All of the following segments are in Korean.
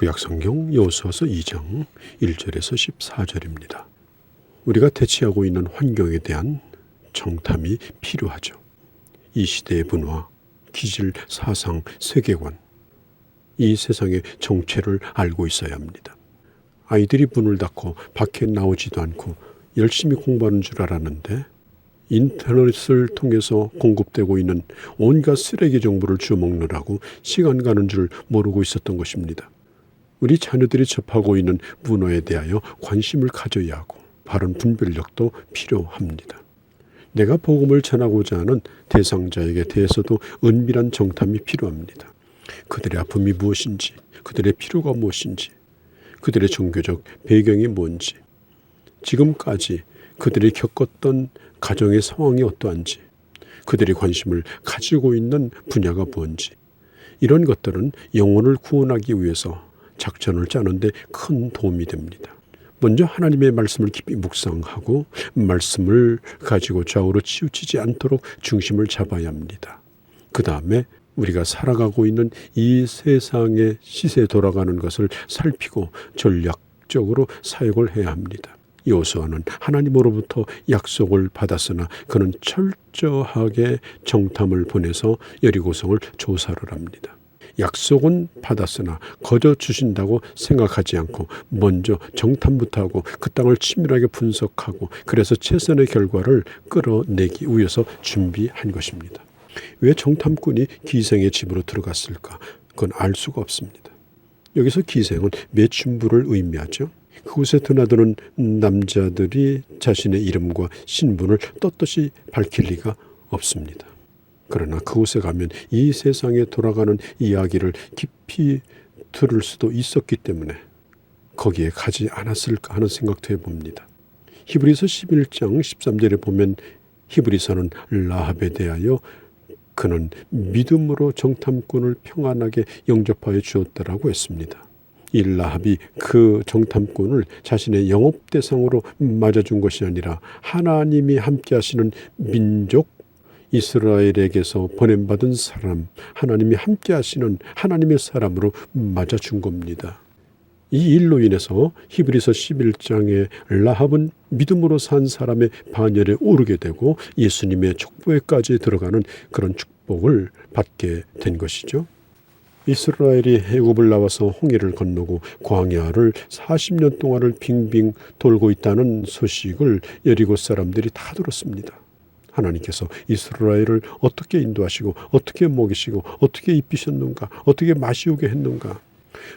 구약성경 여호수아서 2장 1절에서 14절입니다. 우리가 대치하고 있는 환경에 대한 정탐이 필요하죠. 이 시대의 문화, 기질, 사상, 세계관, 이 세상의 정체를 알고 있어야 합니다. 아이들이 문을 닫고 밖에 나오지도 않고 열심히 공부하는 줄 알았는데 인터넷을 통해서 공급되고 있는 온갖 쓰레기 정보를 주먹느라고 시간 가는 줄 모르고 있었던 것입니다. 우리 자녀들이 접하고 있는 문화에 대하여 관심을 가져야 하고 바른 분별력도 필요합니다. 내가 복음을 전하고자 하는 대상자에게 대해서도 은밀한 정탐이 필요합니다. 그들의 아픔이 무엇인지, 그들의 필요가 무엇인지, 그들의 종교적 배경이 뭔지, 지금까지 그들이 겪었던 가정의 상황이 어떠한지, 그들이 관심을 가지고 있는 분야가 뭔지, 이런 것들은 영혼을 구원하기 위해서 작전을 짜는데 큰 도움이 됩니다. 먼저 하나님의 말씀을 깊이 묵상하고 말씀을 가지고 좌우로 치우치지 않도록 중심을 잡아야 합니다. 그 다음에 우리가 살아가고 있는 이 세상의 시세에 돌아가는 것을 살피고 전략적으로 사역을 해야 합니다. 여호수아는 하나님으로부터 약속을 받았으나 그는 철저하게 정탐을 보내서 여리고성을 조사를 합니다. 약속은 받았으나 거저 주신다고 생각하지 않고 먼저 정탐부터 하고 그 땅을 치밀하게 분석하고 그래서 최선의 결과를 끌어내기 위해서 준비한 것입니다. 왜 정탐꾼이 기생의 집으로 들어갔을까? 그건 알 수가 없습니다. 여기서 기생은 매춘부를 의미하죠. 그곳에 드나드는 남자들이 자신의 이름과 신분을 떳떳이 밝힐 리가 없습니다. 그러나 그곳에 가면 이 세상에 돌아가는 이야기를 깊이 들을 수도 있었기 때문에 거기에 가지 않았을까 하는 생각도 해봅니다. 히브리서 11장 13절에 보면 히브리서는 라합에 대하여 그는 믿음으로 정탐꾼을 평안하게 영접하여 주었다라고 했습니다. 이 라합이 그 정탐꾼을 자신의 영업 대상으로 맞아준 것이 아니라 하나님이 함께 하시는 민족 이스라엘에게서 보냄받은 사람, 하나님이 함께 하시는 하나님의 사람으로 맞아준 겁니다. 이 일로 인해서 히브리서 11장에 라합은 믿음으로 산 사람의 반열에 오르게 되고 예수님의 족보에까지 들어가는 그런 축복을 받게 된 것이죠. 이스라엘이 애굽을 나와서 홍해를 건너고 광야를 40년 동안을 빙빙 돌고 있다는 소식을 여리고 사람들이 다 들었습니다. 하나님께서 이스라엘을 어떻게 인도하시고 어떻게 먹이시고 어떻게 입히셨는가, 어떻게 마시우게 했는가,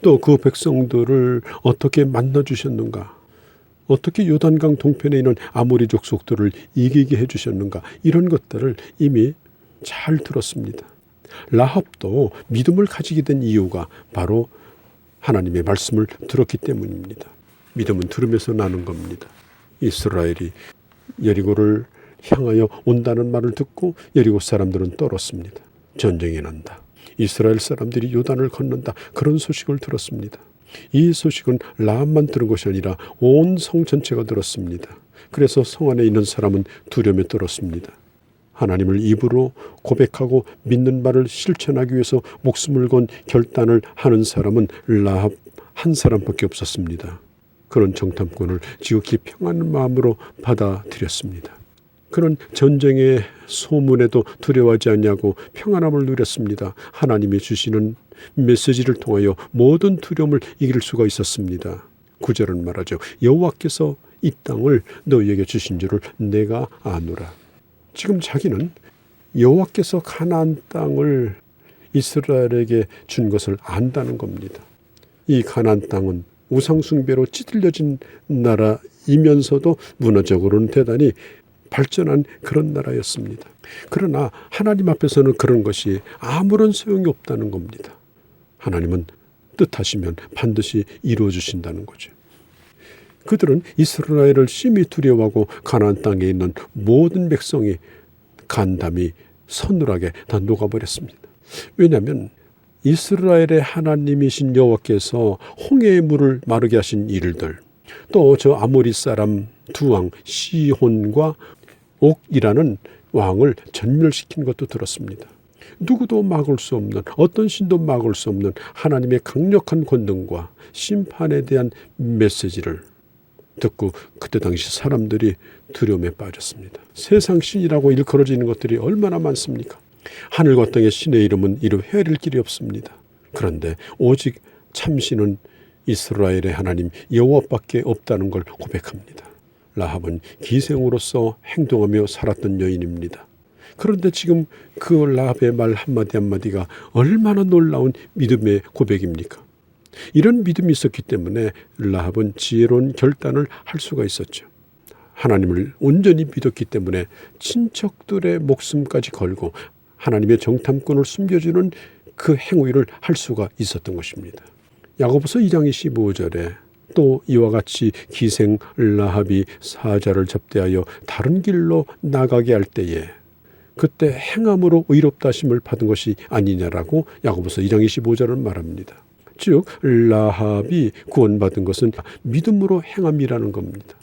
또 그 백성들을 어떻게 만나주셨는가, 어떻게 요단강 동편에 있는 아모리 족속들을 이기게 해주셨는가, 이런 것들을 이미 잘 들었습니다. 라합도 믿음을 가지게 된 이유가 바로 하나님의 말씀을 들었기 때문입니다. 믿음은 들으면서 나는 겁니다. 이스라엘이 여리고를 향하여 온다는 말을 듣고 여리고 사람들은 떨었습니다. 전쟁이 난다. 이스라엘 사람들이 요단을 건넌다. 그런 소식을 들었습니다. 이 소식은 라합만 들은 것이 아니라 온 성 전체가 들었습니다. 그래서 성 안에 있는 사람은 두려움에 떨었습니다. 하나님을 입으로 고백하고 믿는 말을 실천하기 위해서 목숨을 건 결단을 하는 사람은 라합 한 사람밖에 없었습니다. 그런 정탐꾼을 지극히 평안한 마음으로 받아들였습니다. 그런 전쟁의 소문에도 두려워하지 않냐고 평안함을 누렸습니다. 하나님이 주시는 메시지를 통하여 모든 두려움을 이길 수가 있었습니다. 9절은 말하죠. 여호와께서 이 땅을 너희에게 주신 줄을 내가 아노라. 지금 자기는 여호와께서 가나안 땅을 이스라엘에게 준 것을 안다는 겁니다. 이 가나안 땅은 우상숭배로 찌들려진 나라이면서도 문화적으로는 대단히 발전한 그런 나라였습니다. 그러나 하나님 앞에서는 그런 것이 아무런 소용이 없다는 겁니다. 하나님은 뜻하시면 반드시 이루어 주신다는 거죠. 그들은 이스라엘을 심히 두려워하고 가나안 땅에 있는 모든 백성이 간담이 서늘하게 다 녹아버렸습니다. 왜냐하면 이스라엘의 하나님이신 여호와께서 홍해의 물을 마르게 하신 일들, 또 저 아모리 사람 두 왕 시혼과 옥이라는 왕을 전멸시킨 것도 들었습니다. 누구도 막을 수 없는, 어떤 신도 막을 수 없는 하나님의 강력한 권능과 심판에 대한 메시지를 듣고 그때 당시 사람들이 두려움에 빠졌습니다. 세상 신이라고 일컬어지는 것들이 얼마나 많습니까? 하늘과 땅의 신의 이름은 이루 헤아릴 길이 없습니다. 그런데 오직 참신은 이스라엘의 하나님 여호와밖에 없다는 걸 고백합니다. 라합은 기생으로서 행동하며 살았던 여인입니다. 그런데 지금 그 라합의 말 한마디 한마디가 얼마나 놀라운 믿음의 고백입니까? 이런 믿음이 있었기 때문에 라합은 지혜로운 결단을 할 수가 있었죠. 하나님을 온전히 믿었기 때문에 친척들의 목숨까지 걸고 하나님의 정탐꾼을 숨겨주는 그 행위를 할 수가 있었던 것입니다. 야고보서 2장 25절에 또 이와 같이 기생 라합이 사자를 접대하여 다른 길로 나가게 할 때에 그때 행함으로 의롭다 하심을 받은 것이 아니냐라고 야고보서 2장 25절은 말합니다. 즉 라합이 구원받은 것은 믿음으로 행함이라는 겁니다.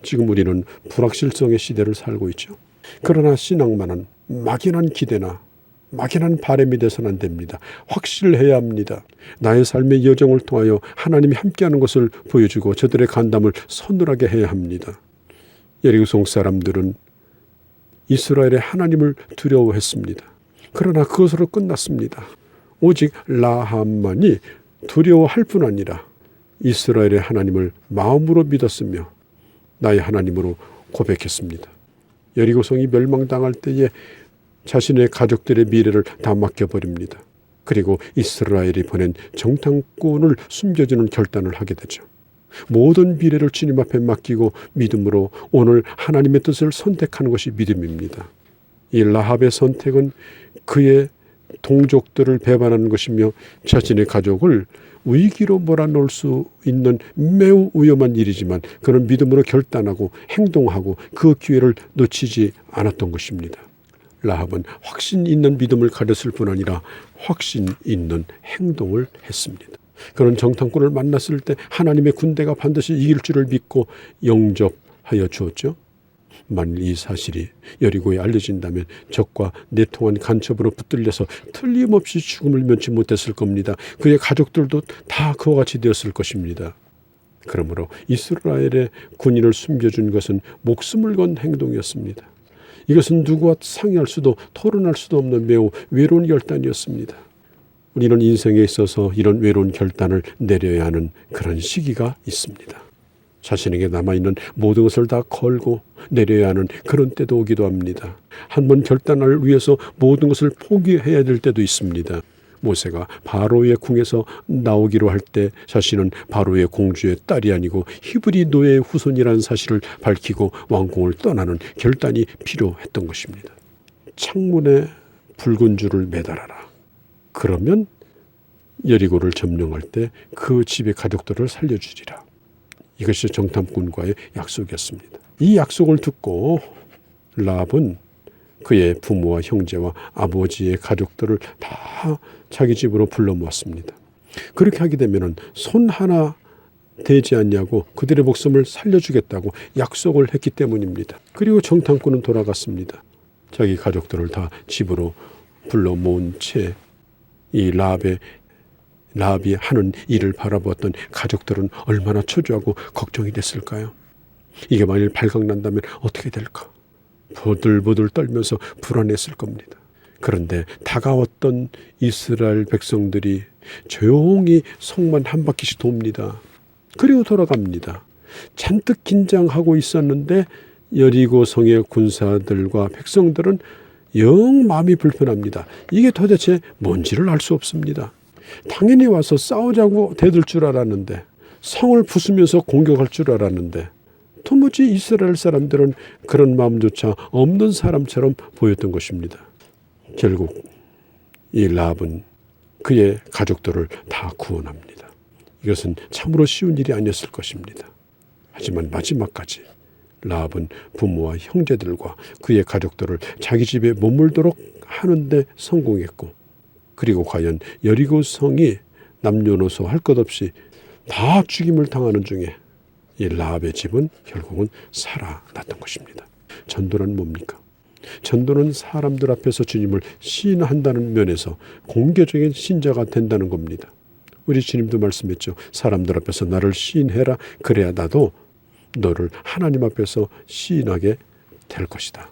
지금 우리는 불확실성의 시대를 살고 있죠. 그러나 신앙만은 막연한 기대나 막연한 바람이 돼서는 안 됩니다. 확실해야 합니다. 나의 삶의 여정을 통하여 하나님이 함께하는 것을 보여주고 저들의 간담을 서늘하게 해야 합니다. 여리고성 사람들은 이스라엘의 하나님을 두려워했습니다. 그러나 그것으로 끝났습니다. 오직 라합만이 두려워할 뿐 아니라 이스라엘의 하나님을 마음으로 믿었으며 나의 하나님으로 고백했습니다. 여리고성이 멸망당할 때에 자신의 가족들의 미래를 다 맡겨버립니다. 그리고 이스라엘이 보낸 정탐꾼을 숨겨주는 결단을 하게 되죠. 모든 미래를 주님 앞에 맡기고 믿음으로 오늘 하나님의 뜻을 선택하는 것이 믿음입니다. 이 라합의 선택은 그의 동족들을 배반하는 것이며 자신의 가족을 위기로 몰아넣을 수 있는 매우 위험한 일이지만 그는 믿음으로 결단하고 행동하고 그 기회를 놓치지 않았던 것입니다. 라합은 확신 있는 믿음을 가졌을 뿐 아니라 확신 있는 행동을 했습니다. 그런 정탐꾼을 만났을 때 하나님의 군대가 반드시 이길 줄을 믿고 영접하여 주었죠. 만일 이 사실이 여리고에 알려진다면 적과 내통한 간첩으로 붙들려서 틀림없이 죽음을 면치 못했을 겁니다. 그의 가족들도 다 그와 같이 되었을 것입니다. 그러므로 이스라엘의 군인을 숨겨준 것은 목숨을 건 행동이었습니다. 이것은 누구와 상의할 수도 토론할 수도 없는 매우 외로운 결단이었습니다. 우리는 인생에 있어서 이런 외로운 결단을 내려야 하는 그런 시기가 있습니다. 자신에게 남아있는 모든 것을 다 걸고 내려야 하는 그런 때도 오기도 합니다. 한번 결단을 위해서 모든 것을 포기해야 될 때도 있습니다. 모세가 바로의 궁에서 나오기로 할 때 자신은 바로의 공주의 딸이 아니고 히브리 노예의 후손이라는 사실을 밝히고 왕궁을 떠나는 결단이 필요했던 것입니다. 창문에 붉은 줄을 매달아라. 그러면 여리고를 점령할 때 그 집의 가족들을 살려주리라. 이것이 정탐꾼과의 약속이었습니다. 이 약속을 듣고 라합은 그의 부모와 형제와 아버지의 가족들을 다 자기 집으로 불러 모았습니다. 그렇게 하게 되면 손 하나 대지 않냐고 그들의 목숨을 살려주겠다고 약속을 했기 때문입니다. 그리고 정탐꾼은 돌아갔습니다. 자기 가족들을 다 집으로 불러 모은 채 이 라합이 하는 일을 바라보았던 가족들은 얼마나 초조하고 걱정이 됐을까요? 이게 만일 발각난다면 어떻게 될까? 보들보들 떨면서 불안했을 겁니다. 그런데 다가왔던 이스라엘 백성들이 조용히 성만 한 바퀴씩 돕니다. 그리고 돌아갑니다. 잔뜩 긴장하고 있었는데 여리고 성의 군사들과 백성들은 영 마음이 불편합니다. 이게 도대체 뭔지를 알 수 없습니다. 당연히 와서 싸우자고 대들 줄 알았는데 성을 부수면서 공격할 줄 알았는데 도무지 이스라엘 사람들은 그런 마음조차 없는 사람처럼 보였던 것입니다. 결국 이 라합은 그의 가족들을 다 구원합니다. 이것은 참으로 쉬운 일이 아니었을 것입니다. 하지만 마지막까지 라합은 부모와 형제들과 그의 가족들을 자기 집에 머물도록 하는데 성공했고 그리고 과연 여리고 성이 남녀노소 할 것 없이 다 죽임을 당하는 중에 이 라합의 집은 결국은 살아났던 것입니다. 전도는 뭡니까? 전도는 사람들 앞에서 주님을 시인한다는 면에서 공개적인 신자가 된다는 겁니다. 우리 주님도 말씀했죠. 사람들 앞에서 나를 시인해라. 그래야 나도 너를 하나님 앞에서 시인하게 될 것이다.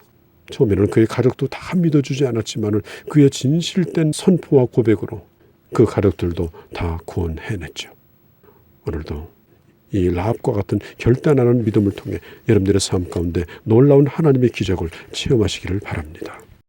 처음에는 그의 가족도 다 믿어주지 않았지만 그의 진실된 선포와 고백으로 그 가족들도 다 구원해냈죠. 오늘도 이 라합과 같은 결단하는 믿음을 통해 여러분들의 삶 가운데 놀라운 하나님의 기적을 체험하시기를 바랍니다.